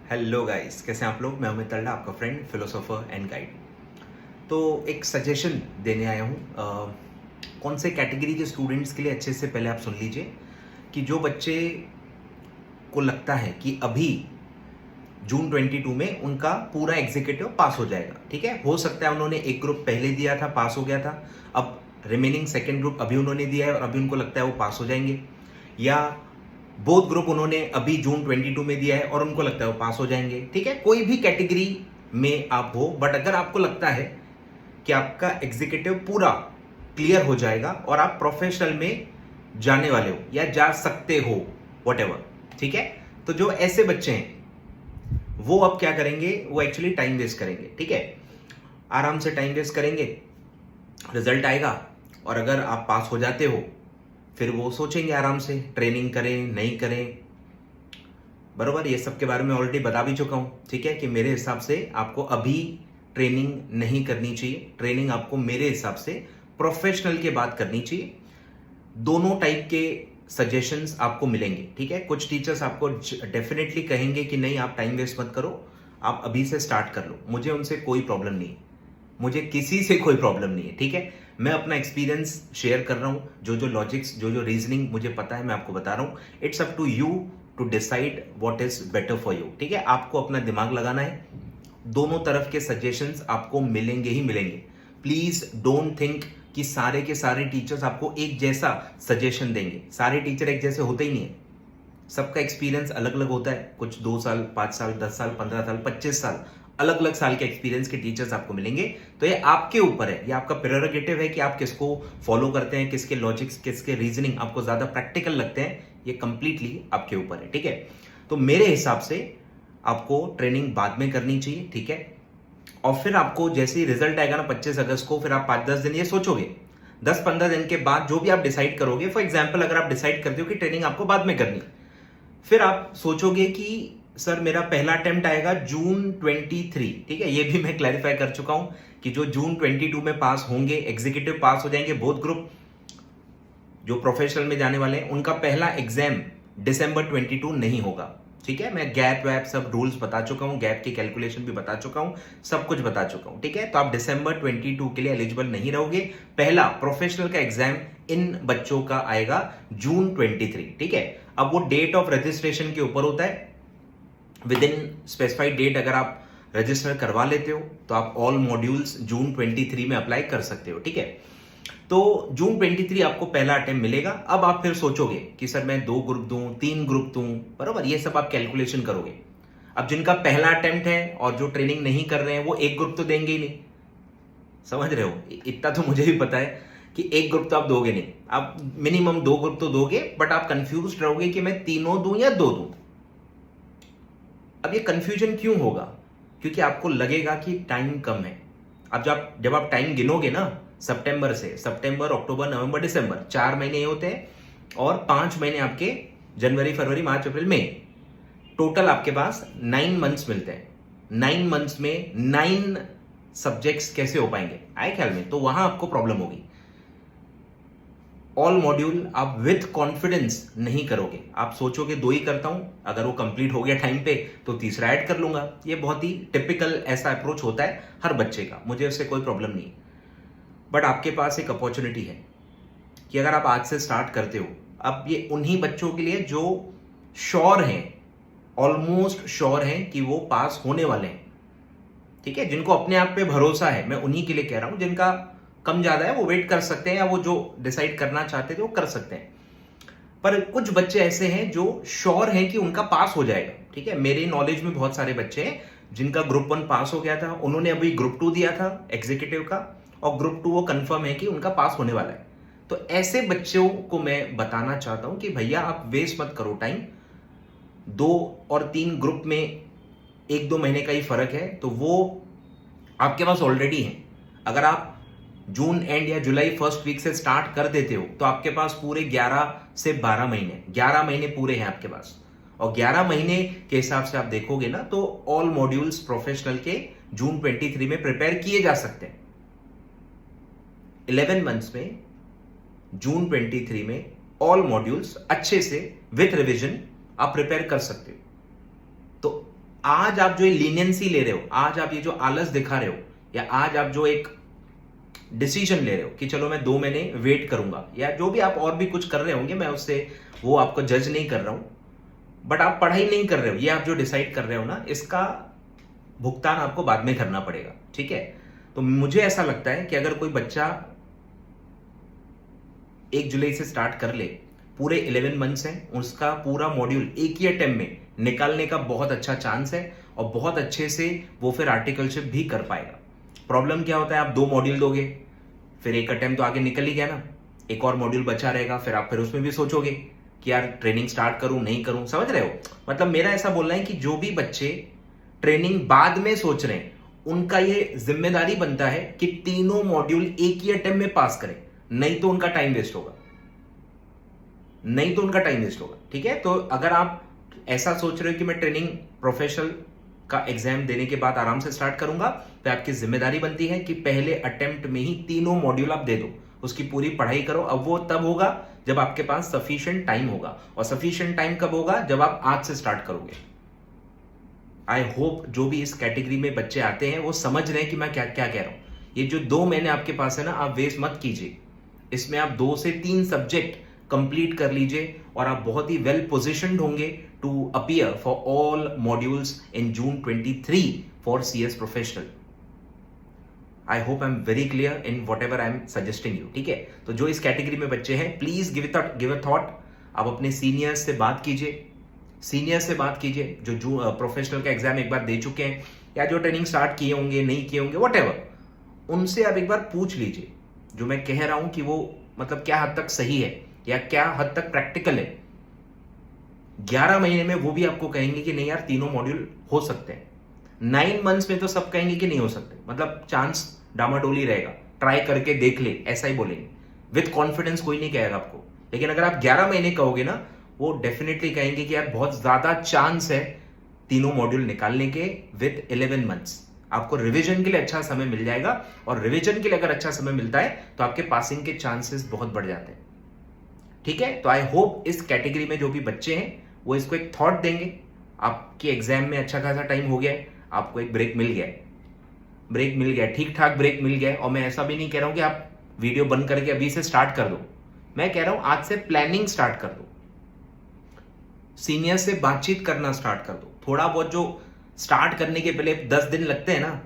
Hello guys, कैसे हैं आप लोग। मैं अमित तल्ला, आपका फ्रेंड, फिलोसोफर एंड गाइड। तो एक सजेशन देने आया हूँ कौन से कैटेगरी के स्टूडेंट्स के लिए। अच्छे से पहले आप सुन लीजिए कि जो बच्चे को लगता है कि अभी जून 22 में उनका पूरा एग्जीक्यूटिव पास हो जाएगा, ठीक है। हो सकता है उन्होंने एक ग्रुप पहले दिया था, पास हो गया था, अब रिमेनिंग सेकेंड ग्रुप अभी उन्होंने दिया है और अभी उनको लगता है वो पास हो जाएंगे, या बोथ ग्रुप उन्होंने अभी जून 22 में दिया है और उनको लगता है वो पास हो जाएंगे, ठीक है। कोई भी कैटेगरी में आप हो, बट अगर आपको लगता है कि आपका एग्जीक्यूटिव पूरा क्लियर हो जाएगा और आप प्रोफेशनल में जाने वाले हो या जा सकते हो, वॉट, ठीक है। तो जो ऐसे बच्चे हैं वो अब क्या करेंगे, वो एक्चुअली टाइम वेस्ट करेंगे, ठीक है। आराम से टाइम वेस्ट करेंगे, रिजल्ट आएगा और अगर आप पास हो जाते हो फिर वो सोचेंगे आराम से ट्रेनिंग करें नहीं करें, बरोबर। ये सब के बारे में ऑलरेडी बता भी चुका हूं, ठीक है, कि मेरे हिसाब से आपको अभी ट्रेनिंग नहीं करनी चाहिए। ट्रेनिंग आपको मेरे हिसाब से प्रोफेशनल के बाद करनी चाहिए। दोनों टाइप के सजेशंस आपको मिलेंगे, ठीक है। कुछ टीचर्स आपको डेफिनेटली कहेंगे कि नहीं, आप टाइम वेस्ट मत करो, आप अभी से स्टार्ट कर लो। मुझे उनसे कोई प्रॉब्लम नहीं है, मुझे किसी से कोई प्रॉब्लम नहीं है, ठीक है। मैं अपना एक्सपीरियंस शेयर कर रहा हूं, जो जो लॉजिक्स, जो जो रीजनिंग मुझे पता है मैं आपको बता रहा हूं। It's up to you to decide what is better for you, ठीक है। आपको अपना दिमाग लगाना है। दोनों तरफ के सजेशंस आपको मिलेंगे ही मिलेंगे। प्लीज डोंट थिंक कि सारे के सारे टीचर्स आपको एक जैसा सजेशन देंगे। सारे टीचर एक जैसे होते ही नहीं है, सबका एक्सपीरियंस अलग अलग होता है। कुछ 2 साल, 5 साल, 10 साल, 15 साल, 25 साल, अलग अलग साल के एक्सपीरियंस के टीचर्स आपको मिलेंगे। तो ये आपके ऊपर है, ये आपका प्रेरोगेटिव है कि आप किसको फॉलो करते हैं, किसके लॉजिक्स, किसके रीजनिंग आपको ज्यादा प्रैक्टिकल लगते हैं। ये कंप्लीटली आपके ऊपर है, ठीक है। तो मेरे हिसाब से आपको ट्रेनिंग बाद में करनी चाहिए, ठीक है। और फिर आपको जैसे ही रिजल्ट आएगा ना 25 अगस्त को, फिर आप 5-10 दिन ये सोचोगे। 10-15 दिन के बाद जो भी आप डिसाइड करोगे, फॉर एग्जाम्पल अगर आप डिसाइड करते हो कि ट्रेनिंग आपको बाद में करनी, फिर आप सोचोगे कि सर मेरा पहला अटेम्प्ट आएगा जून 23, ठीक है। ये भी मैं क्लैरिफाई कर चुका हूं कि जो जून 22 में पास होंगे, एग्जीक्यूटिव पास हो जाएंगे, बोथ ग्रुप जो प्रोफेशनल में जाने वाले हैं, उनका पहला एग्जाम दिसंबर 22 नहीं होगा, ठीक है। मैं गैप वैप सब रूल्स बता चुका हूं, गैप की कैलकुलेशन भी बता चुका हूं, सब कुछ बता चुका हूं, ठीक है। तो आप दिसंबर 22 के लिए एलिजिबल नहीं रहोगे। पहला प्रोफेशनल का एग्जाम इन बच्चों का आएगा जून 23, ठीक है। अब वो डेट ऑफ रजिस्ट्रेशन के ऊपर होता है। विद इन स्पेसिफाइड डेट अगर आप रजिस्टर करवा लेते हो तो आप ऑल मॉड्यूल्स जून 23 में अप्लाई कर सकते हो, ठीक है। तो जून 23 आपको पहला अटेम्प्ट मिलेगा। अब आप फिर सोचोगे कि सर मैं 2 ग्रुप दूं, 3 ग्रुप दूं, बराबर, ये सब आप कैलकुलेशन करोगे। अब जिनका पहला अटेम्प्ट है और जो ट्रेनिंग नहीं कर रहे हैं, वो एक ग्रुप तो देंगे ही नहीं, समझ रहे हो। इतना तो मुझे भी पता है कि एक ग्रुप तो आप दोगे नहीं, आप मिनिमम 2 ग्रुप तो दोगे, बट आप कंफ्यूज रहोगे कि मैं तीनों दूं या 2 दूं। अब ये कंफ्यूजन क्यों होगा? क्योंकि आपको लगेगा कि टाइम कम है। अब जब आप टाइम गिनोगे ना, सितंबर से, सितंबर, अक्टूबर, नवंबर, दिसंबर, 4 महीने ये होते हैं और 5 महीने आपके जनवरी, फरवरी, मार्च, अप्रैल, मई, टोटल आपके पास 9 मंथ्स मिलते हैं। 9 मंथ्स में 9 सब्जेक्ट्स कैसे हो पाएंगे आए ख्याल में? तो वहां आपको प्रॉब्लम होगी। ऑल मॉड्यूल आप विथ कॉन्फिडेंस नहीं करोगे, आप सोचोगे 2 ही करता हूं, अगर वो कंप्लीट हो गया टाइम पे तो तीसरा ऐड कर लूंगा। ये बहुत ही टिपिकल ऐसा अप्रोच होता है हर बच्चे का, मुझे उससे कोई प्रॉब्लम नहीं। बट आपके पास एक अपॉर्चुनिटी है कि अगर आप आज से स्टार्ट करते हो, अब ये उन्हीं बच्चों के लिए जो श्योर हैं, ऑलमोस्ट श्योर हैं कि वो पास होने वाले हैं, ठीक है, जिनको अपने आप पे भरोसा है। मैं उन्हीं के लिए कह रहा हूं। जिनका कम ज्यादा है वो वेट कर सकते हैं, या वो जो डिसाइड करना चाहते थे वो कर सकते हैं। पर कुछ बच्चे ऐसे हैं जो श्योर हैं कि उनका पास हो जाएगा, ठीक है। मेरे नॉलेज में बहुत सारे बच्चे हैं जिनका ग्रुप 1 पास हो गया था, उन्होंने अभी ग्रुप 2 दिया था एग्जीक्यूटिव का, और ग्रुप 2 वो कंफर्म है कि उनका पास होने वाला है। तो ऐसे बच्चों को मैं बताना चाहता हूं कि भैया आप वेस्ट मत करो टाइम। 2 और 3 ग्रुप में 1-2 महीने का ही फर्क है, तो वो आपके पास ऑलरेडी है। अगर आप जून एंड या जुलाई फर्स्ट वीक से स्टार्ट कर देते हो तो आपके पास पूरे 11 से 12 महीने, 11 महीने पूरे हैं आपके पास। और 11 महीने के हिसाब से आप देखोगे ना, तो ऑल मॉड्यूल्स प्रोफेशनल के जून 23 में प्रिपेयर किए जा सकते हैं। 11 मंथ्स में जून 23 में ऑल मॉड्यूल्स अच्छे से विथ रिवीजन आप प्रिपेयर कर सकते हो। तो आज आप जो ये लीनियंसी ले रहे हो, आज आप ये जो आलस दिखा रहे हो, या आज आप जो एक डिसीजन ले रहे हो कि चलो मैं 2 महीने वेट करूंगा, या जो भी आप और भी कुछ कर रहे होंगे, मैं उससे वो आपको जज नहीं कर रहा हूं, बट आप पढ़ाई नहीं कर रहे हो, ये आप जो डिसाइड कर रहे हो ना, इसका भुगतान आपको बाद में करना पड़ेगा, ठीक है। तो मुझे ऐसा लगता है कि अगर कोई बच्चा 1 जुलाई से स्टार्ट कर ले, पूरे 11 मंथ्स हैं, उसका पूरा मॉड्यूल एक ही अटेम्प्ट में निकालने का बहुत अच्छा चांस है, और बहुत अच्छे से वो फिर आर्टिकलशिप भी कर पाएगा। प्रॉब्लम क्या होता है, आप 2 मॉड्यूल दोगे, फिर एक अटेम्प्ट तो आगे निकल ही गया ना, एक और मॉड्यूल बचा रहेगा, फिर आप फिर उसमें भी सोचोगे कि यार ट्रेनिंग स्टार्ट करूं नहीं करूं, समझ रहे हो। मतलब मेरा ऐसा बोलना है कि जो भी बच्चे ट्रेनिंग बाद में सोच रहे हैं, उनका ये जिम्मेदारी बनता है कि तीनों मॉड्यूल एक ही अटेम्प्ट में पास करें, नहीं तो उनका टाइम वेस्ट होगा, नहीं तो उनका टाइम वेस्ट होगा, ठीक है। तो अगर आप ऐसा सोच रहे हो कि मैं ट्रेनिंग प्रोफेशनल का एग्जाम देने के बाद आराम से स्टार्ट करूंगा, तो आपकी जिम्मेदारी बनती है कि पहले अटेम्प्ट में ही तीनों मॉड्यूल आप दे दो, उसकी पूरी पढ़ाई करो। अब वो तब होगा जब आपके पास सफिशिएंट टाइम होगा, और सफिशिएंट टाइम कब होगा, जब आप आज से स्टार्ट करोगे। आई होप जो भी इस कैटेगरी में बच्चे आते हैं वो समझ रहे हैं कि मैं क्या क्या कह रहा हूं। ये जो 2 महीने आपके पास है ना, आप वेस्ट मत कीजिए, इसमें आप 2 से 3 सब्जेक्ट कंप्लीट कर लीजिए, और आप बहुत ही वेल पोजिशन्ड होंगे to appear for all modules in June 23 for CS professional. I hope I am very clear in whatever I am suggesting you, ठीक है। तो जो इस कैटेगरी में बच्चे हैं, प्लीज गिव अ थॉट। आप अपने सीनियर्स से बात कीजिए, सीनियर्स से बात कीजिए जो प्रोफेशनल का एग्जाम एक बार दे चुके हैं, या जो ट्रेनिंग स्टार्ट किए होंगे नहीं किए होंगे, वट एवर, उनसे आप एक बार पूछ लीजिए जो मैं कह रहा हूं कि वो मतलब क्या हद तक सही है या क्या हद तक प्रैक्टिकल है। 11 महीने में वो भी आपको कहेंगे कि नहीं यार तीनों मॉड्यूल हो सकते हैं। 9 मंथ्स में तो सब कहेंगे कि नहीं हो सकते, मतलब चांस डामाडोली रहेगा, ट्राई करके देख ले, ऐसा ही बोलेंगे। विथ कॉन्फिडेंस कोई नहीं कहेगा आपको, लेकिन अगर आप 11 महीने कहोगे ना, वो डेफिनेटली कहेंगे कि यार बहुत ज्यादा चांस है तीनों मॉड्यूल निकालने के विथ 11 मंथ्स। आपको रिवीजन के लिए अच्छा समय मिल जाएगा, और रिवीजन के लिए अगर अच्छा समय मिलता है तो आपके पासिंग के चांसेस बहुत बढ़ जाते हैं, ठीक है। तो आई होप इस कैटेगरी में जो भी बच्चे हैं वो इसको एक थॉट देंगे। आपके एग्जाम में अच्छा खासा टाइम हो गया है, आपको एक ब्रेक मिल गया है, ब्रेक मिल गया, ठीक ठाक ब्रेक मिल गया है। और मैं ऐसा भी नहीं कह रहा हूं कि आप वीडियो बंद करके अभी से स्टार्ट कर दो, मैं कह रहा हूं आज से प्लानिंग स्टार्ट कर दो, सीनियर से बातचीत करना स्टार्ट कर दो। थोड़ा बहुत जो स्टार्ट करने के पहले 10 दिन लगते हैं ना,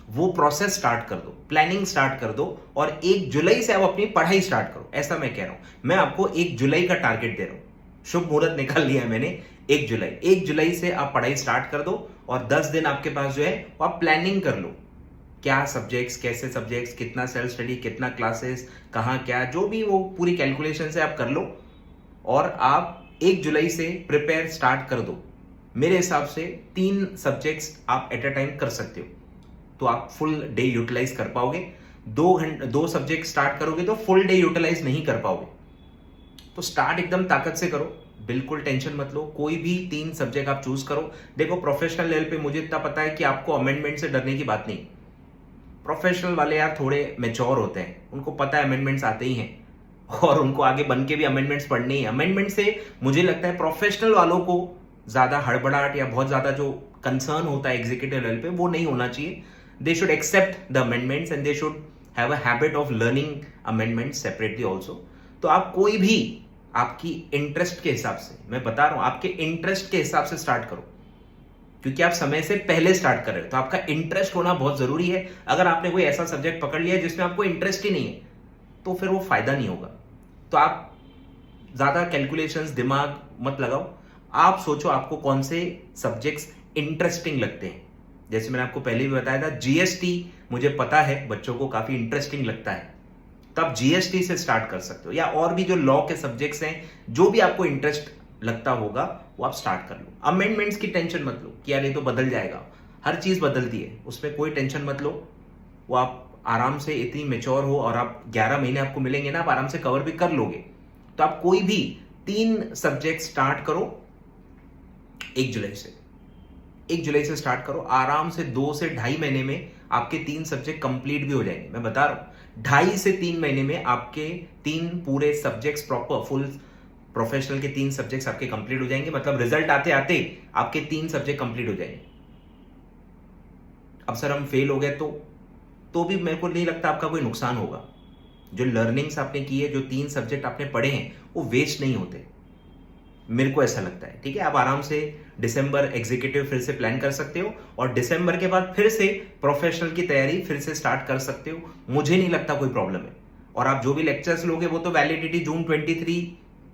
वो प्रोसेस स्टार्ट कर दो, प्लानिंग स्टार्ट कर दो, और 1 जुलाई से आप अपनी पढ़ाई स्टार्ट करो, ऐसा मैं कह रहा हूं। मैं आपको 1 जुलाई का टारगेट दे रहा हूं, शुभ मुहूर्त निकाल लिया है मैंने। 1 जुलाई से आप पढ़ाई स्टार्ट कर दो, और 10 दिन आपके पास जो है वो आप प्लानिंग कर लो, क्या सब्जेक्ट्स, कैसे सब्जेक्ट्स, कितना सेल्फ स्टडी, कितना क्लासेस, कहाँ क्या, जो भी वो पूरी कैलकुलेशन से आप कर लो, और आप 1 जुलाई से प्रिपेयर स्टार्ट कर दो। मेरे हिसाब से 3 सब्जेक्ट्स आप एट अ टाइम कर सकते हो, तो आप फुल डे यूटिलाइज कर पाओगे। 2 सब्जेक्ट स्टार्ट करोगे तो फुल डे यूटिलाइज नहीं कर पाओगे। तो स्टार्ट एकदम ताकत से करो, बिल्कुल टेंशन मत लो, कोई भी 3 सब्जेक्ट आप चूज करो। देखो प्रोफेशनल लेवल पे मुझे इतना पता है कि आपको अमेंडमेंट से डरने की बात नहीं। प्रोफेशनल वाले यार थोड़े मेच्योर होते हैं, उनको पता है अमेंडमेंट्स आते ही हैं, और उनको आगे बन के भी अमेंडमेंट्स पढ़ने ही। अमेंडमेंट से मुझे लगता है प्रोफेशनल वालों को ज्यादा हड़बड़ाहट या बहुत ज्यादा जो कंसर्न होता है एग्जीक्यूटिव लेवल पे, वो नहीं होना चाहिए। They should accept the amendments and they should have a habit of learning amendments separately also. तो आप कोई भी आपकी इंटरेस्ट के हिसाब से, मैं बता रहा हूं आपके इंटरेस्ट के हिसाब से स्टार्ट करो, क्योंकि आप समय से पहले स्टार्ट कर रहे हो, तो आपका इंटरेस्ट होना बहुत जरूरी है। अगर आपने कोई ऐसा सब्जेक्ट पकड़ लिया जिसमें आपको इंटरेस्ट ही नहीं है, तो फिर वो फायदा नहीं होगा। तो आप ज्यादा कैलकुलेशंस दिमाग मत लगाओ, आप सोचो आपको कौन से सब्जेक्ट्स इंटरेस्टिंग लगते हैं। जैसे मैंने आपको पहले भी बताया था, GST मुझे पता है बच्चों को काफी इंटरेस्टिंग लगता है, तो आप GST से स्टार्ट कर सकते हो, या और भी जो लॉ के सब्जेक्ट्स हैं, जो भी आपको इंटरेस्ट लगता होगा वो आप स्टार्ट कर लो। अमेंडमेंट्स की टेंशन मत लो कि यार ये तो बदल जाएगा, हर चीज बदलती है, उसमें कोई टेंशन मत लो। वो आप आराम से इतनी मेच्योर हो, और आप 11 महीने आपको मिलेंगे ना, आप आराम से कवर भी कर लोगे। तो आप कोई भी 3 सब्जेक्ट स्टार्ट करो 1 जुलाई से, 1 जुलाई से स्टार्ट करो, आराम से 2 से 2.5 महीने में आपके 3 सब्जेक्ट कंप्लीट भी हो जाएंगे। मैं बता रहा हूं 2.5 से 3 महीने में आपके 3 पूरे सब्जेक्ट्स प्रॉपर फुल प्रोफेशनल के 3 सब्जेक्ट्स आपके कंप्लीट हो जाएंगे। मतलब रिजल्ट आते आते आपके 3 सब्जेक्ट कंप्लीट हो जाएंगे। अब सर हम फेल हो गए तो भी मेरे को नहीं लगता आपका कोई नुकसान होगा। जो लर्निंग्स आपने की है, जो 3 सब्जेक्ट आपने पढ़े हैं, वो वेस्ट नहीं होते, मेरे को ऐसा लगता है। ठीक है, आप आराम से दिसंबर एग्जीक्यूटिव फिर से प्लान कर सकते हो और दिसंबर के बाद फिर से प्रोफेशनल की तैयारी फिर से स्टार्ट कर सकते हो। मुझे नहीं लगता कोई प्रॉब्लम है। और आप जो भी लेक्चर्स लोगे वो तो वैलिडिटी जून 23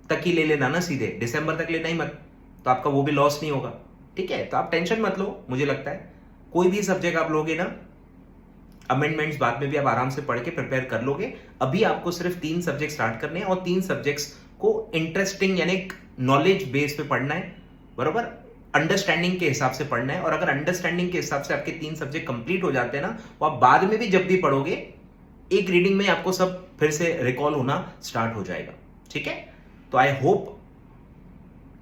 तक ही ले लेना ना, सीधे दिसंबर तक लेना ही मत, तो आपका वो भी लॉस नहीं होगा। ठीक है, तो आप टेंशन मत लो। मुझे लगता है कोई भी सब्जेक्ट आप लोगे ना, अमेंडमेंट्स बाद में भी आप आराम से पढ़ के प्रिपेयर कर लोगे। अभी आपको सिर्फ 3 सब्जेक्ट स्टार्ट करने हैं और 3 सब्जेक्ट्स को इंटरेस्टिंग यानी नॉलेज बेस पे पढ़ना है, बरोबर, अंडरस्टैंडिंग के हिसाब से पढ़ना है। और अगर अंडरस्टैंडिंग के हिसाब से आपके 3 सब्जेक्ट कंप्लीट हो जाते हैं ना, तो आप बाद में भी जब भी पढ़ोगे एक रीडिंग में आपको सब फिर से रिकॉल होना स्टार्ट हो जाएगा। ठीक है, तो आई होप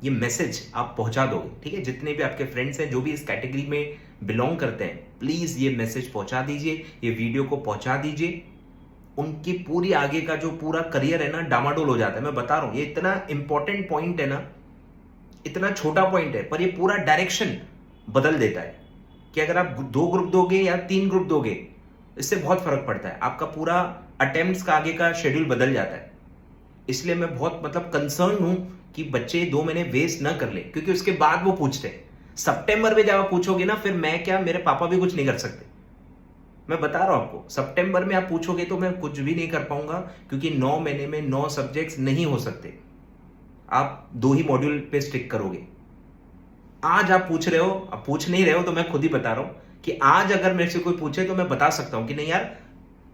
ये मैसेज आप पहुंचा दोगे। ठीक है, जितने भी आपके फ्रेंड्स हैं जो भी इस कैटेगरी में बिलोंग करते हैं, प्लीज ये मैसेज पहुंचा दीजिए, ये वीडियो को पहुंचा दीजिए। उनकी पूरी आगे का जो पूरा करियर है ना, डामाडोल हो जाता है। मैं बता रहा हूं, ये इतना इंपॉर्टेंट पॉइंट है ना, इतना छोटा पॉइंट है पर ये पूरा डायरेक्शन बदल देता है। कि अगर आप 2 ग्रुप दोगे या 3 ग्रुप दोगे, इससे बहुत फर्क पड़ता है। आपका पूरा अटेम्प्ट्स का आगे का शेड्यूल बदल जाता है। इसलिए मैं बहुत कंसर्न हूं कि बच्चे 2 महीने वेस्ट ना कर ले, क्योंकि उसके बाद वो पूछते हैं। सितंबर में जब आप पूछोगे ना, फिर मैं क्या, मेरे पापा भी कुछ नहीं कर सकते। मैं बता रहा हूं आपको, सितंबर में आप पूछोगे तो मैं कुछ भी नहीं कर पाऊंगा, क्योंकि 9 महीने में 9 सब्जेक्ट्स नहीं हो सकते। आप 2 ही मॉड्यूल पे स्टिक करोगे। आज आप पूछ रहे हो, आप पूछ नहीं रहे हो, तो मैं खुद ही बता रहा हूं कि आज अगर मेरे से कोई पूछे तो मैं बता सकता हूं कि नहीं यार,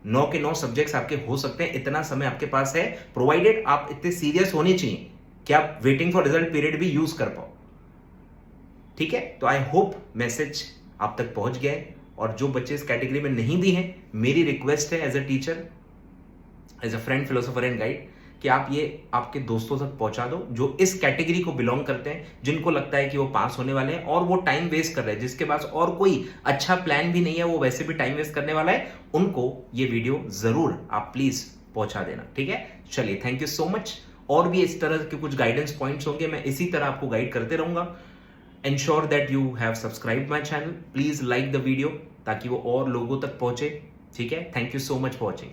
9 के 9 सब्जेक्ट्स आपके हो सकते हैं। इतना समय आपके पास है, प्रोवाइडेड आप इतने सीरियस होने चाहिए कि आप वेटिंग फॉर रिजल्ट पीरियड भी यूज कर पाओ। ठीक है, तो आई होप मैसेज आप तक पहुंच गया है। और जो बच्चे इस कैटेगरी में नहीं भी हैं, मेरी रिक्वेस्ट है as a teacher, as a friend, philosopher and guide, कि आप ये आपके दोस्तों तक पहुंचा दो जो इस कैटेगरी को बिलोंग करते हैं, जिनको लगता है कि वो पास होने वाले हैं और वो टाइम वेस्ट कर रहे हैं, जिसके पास और कोई अच्छा प्लान भी नहीं है, वो वैसे भी टाइम वेस्ट करने वाला है। उनको ये वीडियो जरूर आप प्लीज पहुंचा देना। ठीक है, चलिए, थैंक यू सो मच। और भी इस तरह के कुछ गाइडेंस पॉइंट्स होंगे, मैं इसी तरह आपको गाइड करते रहूंगा। Ensure that you have subscribed my channel. Please like the video ताकि वो और लोगों तक पहुंचे। ठीक है, thank you so much for watching.